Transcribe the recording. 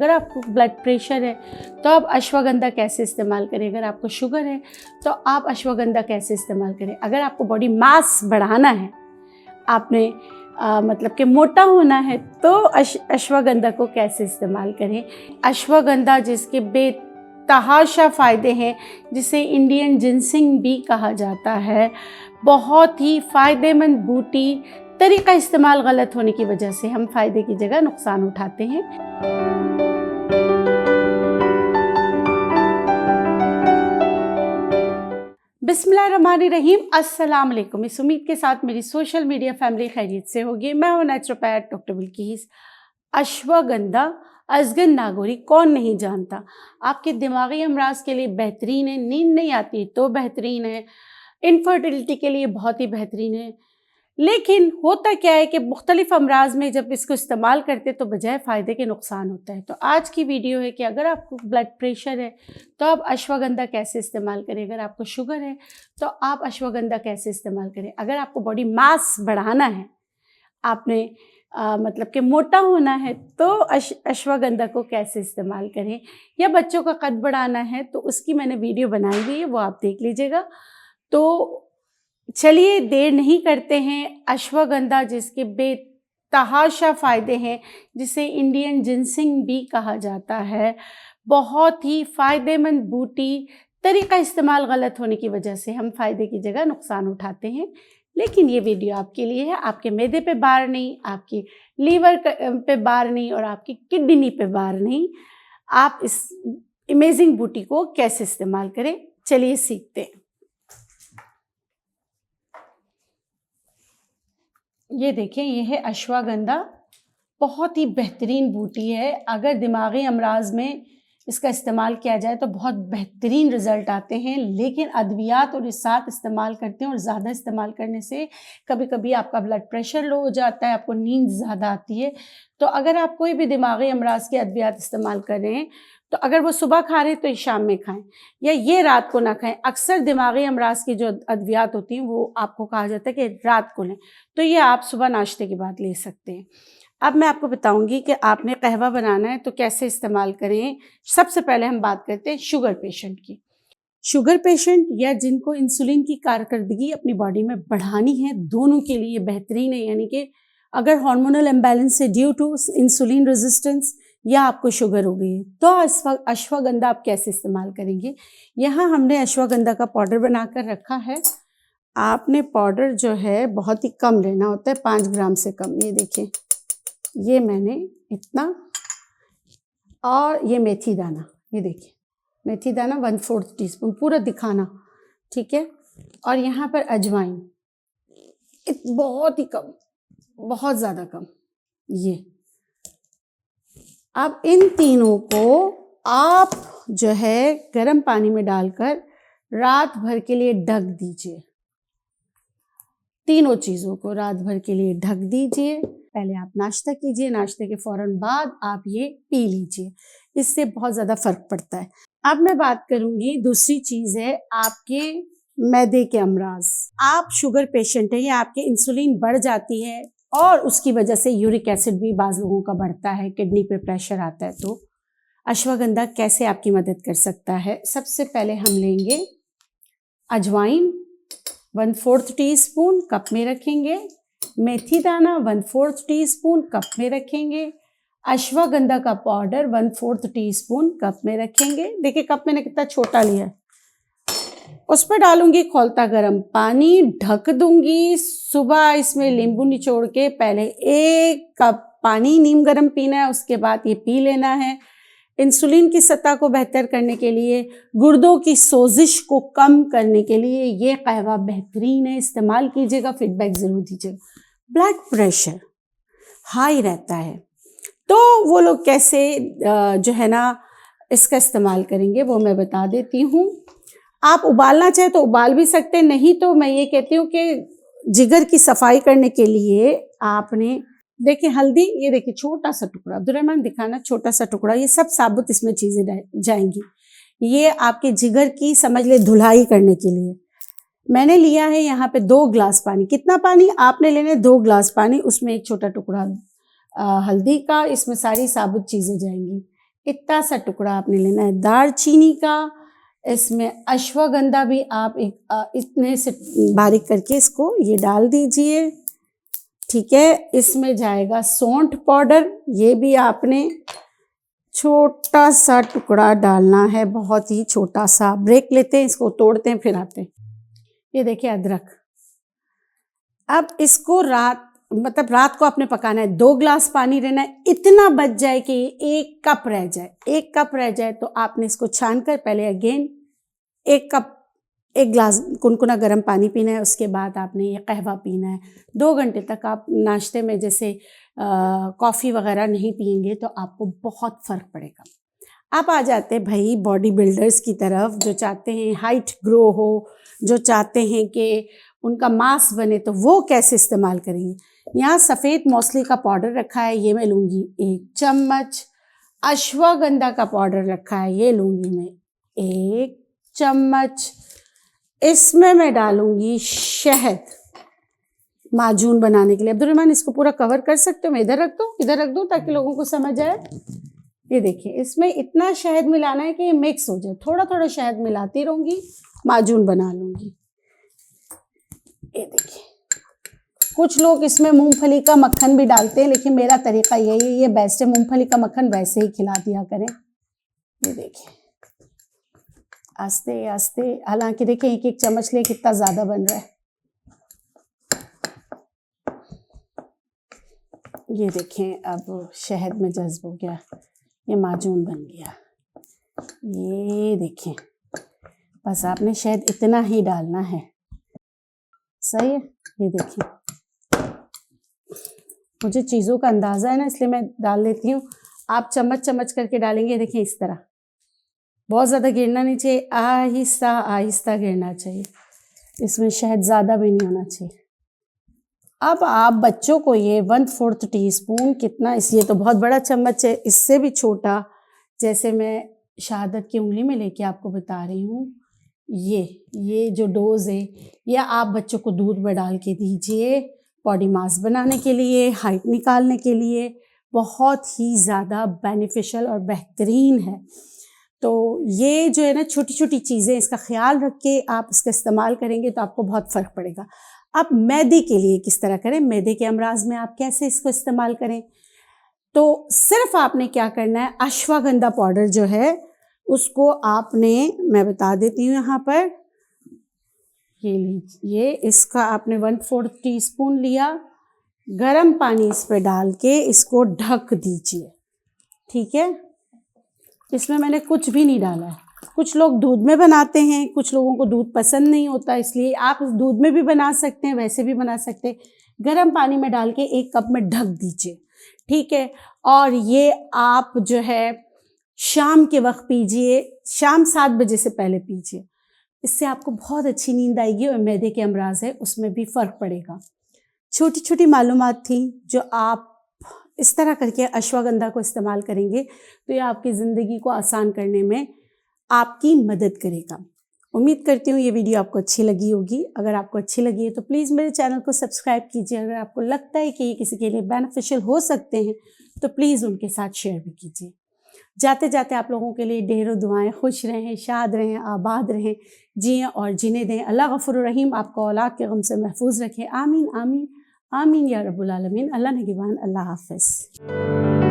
अगर आपको blood pressure है तो आप अश्वगंधा कैसे इस्तेमाल करें, अगर आपको शुगर है तो आप अश्वगंधा कैसे इस्तेमाल करें, अगर आपको बॉडी मास बढ़ाना है, आपने मतलब कि मोटा होना है तो अश्वगंधा को कैसे इस्तेमाल करें। अश्वगंधा जिसके बेतहाशा फ़ायदे हैं, जिसे इंडियन जिनसिंग भी कहा जाता है, बहुत ही फ़ायदेमंद बूटी, तरीका इस्तेमाल गलत होने की वजह से हम फ़ायदे की जगह नुकसान उठाते हैं। बिस्मिल्लाहिर्रहमानिर्रहीम, अस्सलाम वालेकुम। इस उम्मीद के साथ मेरी सोशल मीडिया फैमिली खैरियत से होगी। मैं हूँ नेचुरोपैथ डॉक्टर बिल्किस। अश्वगंधा अजगन नागौरी कौन नहीं जानता। आपके दिमागी अमराज के लिए बेहतरीन है, नींद नहीं आती तो बेहतरीन है, इनफर्टिलिटी के लिए बहुत ही बेहतरीन है। लेकिन होता क्या है कि मुख्तलिफ अमराज में जब इसको इस्तेमाल करते तो बजाय फ़ायदे के नुकसान होता है। तो आज की वीडियो है कि अगर आपको ब्लड प्रेशर है तो आप अश्वगंधा कैसे इस्तेमाल करें, अगर आपको शुगर है तो आप अश्वगंधा कैसे इस्तेमाल करें, अगर आपको बॉडी मास बढ़ाना है, आपने मतलब कि मोटा होना है तो अश्वगंधा को कैसे इस्तेमाल करें, या बच्चों का कद बढ़ाना है तो उसकी मैंने वीडियो बनाई हुई है, वो आप देख लीजिएगा। तो चलिए देर नहीं करते हैं। अश्वगंधा जिसके बेतहाशा फ़ायदे हैं, जिसे इंडियन जिनसिंग भी कहा जाता है, बहुत ही फ़ायदेमंद बूटी, तरीका इस्तेमाल गलत होने की वजह से हम फ़ायदे की जगह नुकसान उठाते हैं। लेकिन ये वीडियो आपके लिए है, आपके मैदे पे बार नहीं, आपकी लीवर पे बार नहीं और आपकी किडनी पे बार नहीं। आप इस अमेजिंग बूटी को कैसे इस्तेमाल करें, चलिए सीखते हैं। ये देखें, ये है अश्वगंधा, बहुत ही बेहतरीन बूटी है। अगर दिमागी अमराज में इसका इस्तेमाल किया जाए तो बहुत बेहतरीन रिज़ल्ट आते हैं। लेकिन अद्वियात और इस साथ इस्तेमाल करते हैं और ज़्यादा इस्तेमाल करने से कभी कभी आपका ब्लड प्रेशर लो हो जाता है, आपको नींद ज़्यादा आती है। तो अगर आप कोई भी दिमागी अमराज के अद्वियात इस्तेमाल कर रहे हैं तो अगर वो सुबह खा रहे हैं तो ये शाम में खाएं, या ये रात को ना खाएं। अक्सर दिमागी अमराज की जो अद्वियात होती हैं वो आपको कहा जाता है कि रात को लें, तो ये आप सुबह नाश्ते के बाद ले सकते हैं। अब मैं आपको बताऊंगी कि आपने कहवा बनाना है तो कैसे इस्तेमाल करें। सबसे पहले हम बात करते हैं शुगर पेशेंट की। शुगर पेशेंट या जिनको इंसुलिन की कारकर्दगी अपनी बॉडी में बढ़ानी है, दोनों के लिए बेहतरीन है। यानी कि अगर हार्मोनल इम्बैलेंस से ड्यू टू इंसुलिन रेजिस्टेंस या आपको शुगर हो गई है तो अश्वगंधा आप कैसे इस्तेमाल करेंगे। यहाँ हमने अश्वगंधा का पाउडर बनाकर रखा है। आपने पाउडर जो है बहुत ही कम लेना होता है, 5 ग्राम से कम। ये देखें, ये मैंने इतना, और ये मेथी दाना, ये देखिए मेथी दाना 1/4 टीस्पून, पूरा दिखाना, ठीक है। और यहाँ पर अजवाइन बहुत ही कम, बहुत ज़्यादा कम। ये अब इन तीनों को आप जो है गर्म पानी में डालकर रात भर के लिए ढक दीजिए। तीनों चीज़ों को रात भर के लिए ढक दीजिए। पहले आप नाश्ता कीजिए, नाश्ते के फ़ौरन बाद आप ये पी लीजिए, इससे बहुत ज़्यादा फ़र्क पड़ता है। अब मैं बात करूँगी, दूसरी चीज़ है आपके मैदे के अमराज। आप शुगर पेशेंट हैं या आपके इंसुलिन बढ़ जाती है और उसकी वजह से यूरिक एसिड भी बाज़ लोगों का बढ़ता है, किडनी पे प्रेशर आता है, तो अश्वगंधा कैसे आपकी मदद कर सकता है। सबसे पहले हम लेंगे अजवाइन 1/4 टीस्पून कप में रखेंगे, मेथी दाना 1/4 टीस्पून कप में रखेंगे, अश्वगंधा का पाउडर 1/4 टीस्पून कप में रखेंगे। देखिए कप मैंने कितना छोटा लिया है। उस पर डालूंगी खौलता गर्म पानी, ढक दूंगी। सुबह इसमें नींबू निचोड़ के पहले 1 कप पानी नीम गर्म पीना है, उसके बाद ये पी लेना है। इंसुलिन की सतह को बेहतर करने के लिए, गुर्दों की सोजिश को कम करने के लिए ये कहवा बेहतरीन है, इस्तेमाल कीजिएगा, फीडबैक ज़रूर दीजिएगा। ब्लड प्रेशर हाई रहता है तो वो लोग कैसे जो है ना इसका इस्तेमाल करेंगे वो मैं बता देती हूँ। आप उबालना चाहे तो उबाल भी सकते हैं, नहीं तो मैं ये कहती हूँ कि जिगर की सफाई करने के लिए आपने, देखिए हल्दी, ये देखिए छोटा सा टुकड़ा, अब्दुर्रहमान दिखाना, छोटा सा टुकड़ा, ये सब साबुत इसमें चीज़ें जाएंगी। ये आपके जिगर की समझ ले धुलाई करने के लिए मैंने लिया है यहाँ पे 2 ग्लास पानी। कितना पानी आपने लेने? 2 ग्लास पानी, उसमें एक छोटा टुकड़ा हल्दी का, इसमें सारी साबुत चीज़ें जाएंगी। इतना सा टुकड़ा आपने लेना है दालचीनी का। इसमें अश्वगंधा भी आप इतने से बारीक करके इसको ये डाल दीजिए। ठीक है, इसमें जाएगा सौंठ पाउडर, ये भी आपने छोटा सा टुकड़ा डालना है, बहुत ही छोटा सा। ब्रेक लेते हैं, इसको तोड़ते हैं फिर आते हैं। ये देखिए अदरक। अब इसको रात को आपने पकाना है। 2 ग्लास पानी रहना है, इतना बच जाए कि 1 कप रह जाए। 1 कप रह जाए तो आपने इसको छान कर पहले अगेन 1 ग्लास कुनकुना गर्म पानी पीना है। उसके बाद आपने ये कहवा पीना है। 2 घंटे तक आप नाश्ते में जैसे कॉफ़ी वगैरह नहीं पिएंगे तो आपको बहुत फ़र्क पड़ेगा। आप आ जाते हैं भाई बॉडी बिल्डर्स की तरफ, जो चाहते हैं हाइट ग्रो हो, जो चाहते हैं कि उनका मांस बने, तो वो कैसे इस्तेमाल करेंगे। यहाँ सफ़ेद मौसली का पाउडर रखा है, ये मैं लूँगी 1 चम्मच। अश्वगंधा का पाउडर रखा है, ये लूँगी मैं 1 चम्मच। इसमें मैं डालूँगी शहद माजून बनाने के लिए। अब्दुर्रहमान, इसको पूरा कवर कर सकते हो? मैं इधर रख दूँ ताकि लोगों को समझ आए। ये देखिए, इसमें इतना शहद मिलाना है कि ये मिक्स हो जाए। थोड़ा थोड़ा शहद मिलाती रहूँगी, माजून बना लूँगी। ये देखिए, कुछ लोग इसमें मूंगफली का मक्खन भी डालते हैं, लेकिन मेरा तरीका यही है, ये बेस्ट है। मूंगफली का मक्खन वैसे ही खिला दिया करें। ये देखिए, आस्ते आस्ते, हालांकि देखिए 1-1 चम्मच लिए कितना ज़्यादा बन रहा है। ये देखें, अब शहद में जज्ब हो गया, ये माजून बन गया। ये देखें, बस आपने शहद इतना ही डालना है। सही है। ये देखिए, मुझे चीज़ों का अंदाज़ा है ना, इसलिए मैं डाल देती हूँ। आप चम्मच चम्मच करके डालेंगे। देखिए इस तरह, बहुत ज़्यादा गिरना नहीं चाहिए, आहिस्ता आहिस्ता गिरना चाहिए। इसमें शहद ज़्यादा भी नहीं होना चाहिए। अब आप बच्चों को ये 1/4 टीस्पून, कितना ये तो बहुत बड़ा चम्मच है, इससे भी छोटा, जैसे मैं शहादत की उंगली में लेके आपको बता रही हूँ, ये जो डोज है, ये आप बच्चों को दूध में डाल के दीजिए। बॉडी मास बनाने के लिए, हाइट निकालने के लिए बहुत ही ज़्यादा बेनिफिशियल और बेहतरीन है। तो ये जो है ना, छोटी छोटी चीज़ें, इसका ख्याल रख के आप इसका इस्तेमाल करेंगे तो आपको बहुत फ़र्क पड़ेगा। अब मैदे के लिए किस तरह करें, मैदे के अमराज में आप कैसे इसको इस्तेमाल करें, तो सिर्फ आपने क्या करना है, अश्वगंधा पाउडर जो है उसको आपने, मैं बता देती हूँ यहाँ पर, ये लीजिए, इसका आपने 1/4 टीस्पून लिया। गरम पानी इस पर डाल के इसको ढक दीजिए। ठीक है, इसमें मैंने कुछ भी नहीं डाला है। कुछ लोग दूध में बनाते हैं, कुछ लोगों को दूध पसंद नहीं होता, इसलिए आप दूध में भी बना सकते हैं, वैसे भी बना सकते हैं। गरम पानी में डाल के 1 कप में ढक दीजिए। ठीक है, और ये आप जो है शाम के वक्त पीजिए, शाम 7 बजे से पहले पीजिए। इससे आपको बहुत अच्छी नींद आएगी और मैदे के अमराज है उसमें भी फ़र्क पड़ेगा। छोटी छोटी मालूमात थी जो आप इस तरह करके अश्वगंधा को इस्तेमाल करेंगे तो ये आपकी ज़िंदगी को आसान करने में आपकी मदद करेगा। उम्मीद करती हूँ ये वीडियो आपको अच्छी लगी होगी। अगर आपको अच्छी लगी है तो प्लीज़ मेरे चैनल को सब्सक्राइब कीजिए। अगर आपको लगता है कि ये किसी के लिए बेनिफिशियल हो सकते हैं तो प्लीज़ उनके साथ शेयर भी कीजिए। जाते जाते आप लोगों के लिए ढेरों दुआएं। खुश रहें, शाद रहें, आबाद रहें, जिएँ और जीने दें। अल्लाह गफूर रहीम आपको औलाद के गम से महफूज रखें। आमीन आमीन आमीन या रब्बुल आलमीन। अल्लाह निगहबान। अल्लाह हाफ़िज़।